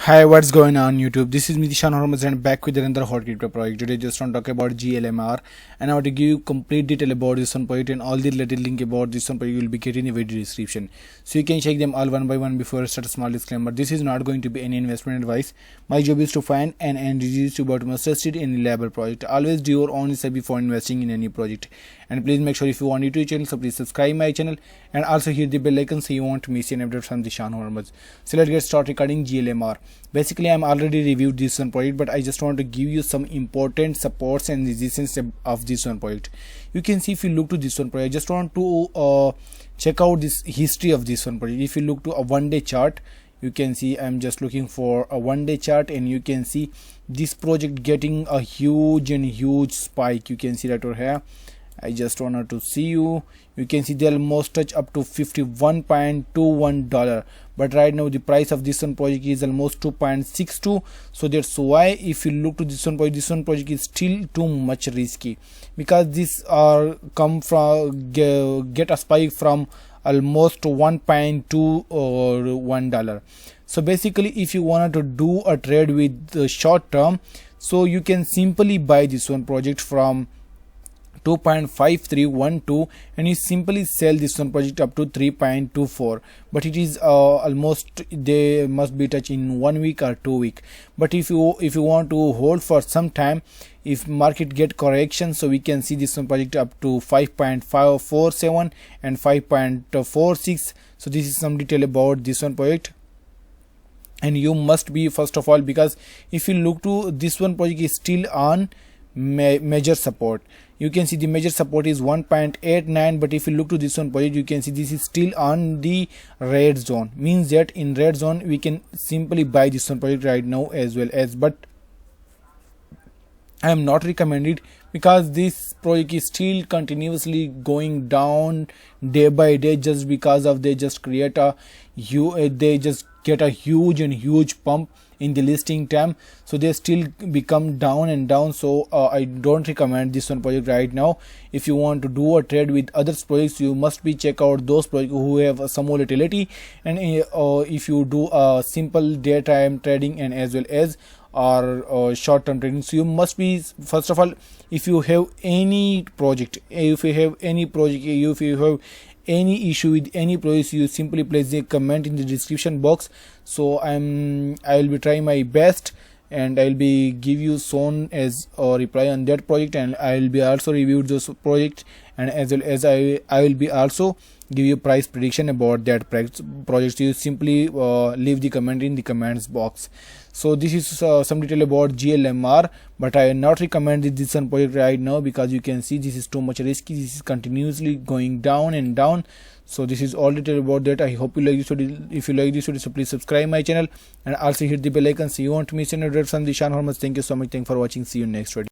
Hi, what's going on YouTube? This is Zeeshan Hurmaz and back with another hot crypto project. Today just want to talk about GLMR and I want to give you complete detail about this one project and all the related link about this one project you will be getting in the video description. So you can check them all one by one. Before I start, a small disclaimer. This is not going to be any investment advice. My job is to find and introduce you about most trusted and reliable project. Always do your own research before investing in any project. And please make sure if you want YouTube channel, so please subscribe my channel and also hit the bell icon so you won't miss any update from Zeeshan Hurmaz. So let's get started recording GLMR. Basically, I'm already reviewed this one project, but I just want to give you some important supports and resistance of this one project. You can see if you look to this one project, I just want to check out this history of this one project. If you look to a one-day chart, you can see I'm just looking for a one-day chart, and you can see this project getting a huge spike. You can see that over here. I just wanted to see you can see they almost touch up to $51.21, but right now the price of this one project is almost 2.62. so that's why if you look to this one project is still too much risky, because this come from get a spike from almost 1.2 or $1. So basically, if you wanted to do a trade with the short term, so you can simply buy this one project from 2.5312 and you simply sell this one project up to 3.24, but it is almost they must be touched in 1 week or 2 weeks. But if you want to hold for some time, if market get correction, so we can see this one project up to 5.547 and 5.46. so this is some detail about this one project. And you must be, first of all, because if you look to this one project is still on major support. You can see the major support is 1.89, but if you look to this one project, you can see this is still on the red zone, means that in red zone we can simply buy this one project right now as well as, but I am not recommended because this project is still continuously going down day by day, just because of they just create a they just get a huge pump in the listing time, so they still become down and down. So I don't recommend this one project right now. If you want to do a trade with other projects, you must be check out those projects who have some volatility, and if you do a simple daytime trading and as well as or short-term trading, so you must be, first of all, if you have any project, if you have any issue with any project, you simply place a comment in the description box. So I will be trying my best and I will be give you soon as a reply on that project, and I will be also review those project, and as well as I will be also give you price prediction about that project. You simply leave the comment in the comments box. So this is some detail about GLMR, but I not recommend this one project right now because you can see this is too much risky. This is continuously going down and down. So this is all detail about that. I hope you like this video. If you like this video, so please subscribe my channel and also hit the bell icon so you won't miss any updates from Zeeshan Hurmaz. Thank you so much. Thanks for watching. See you next video.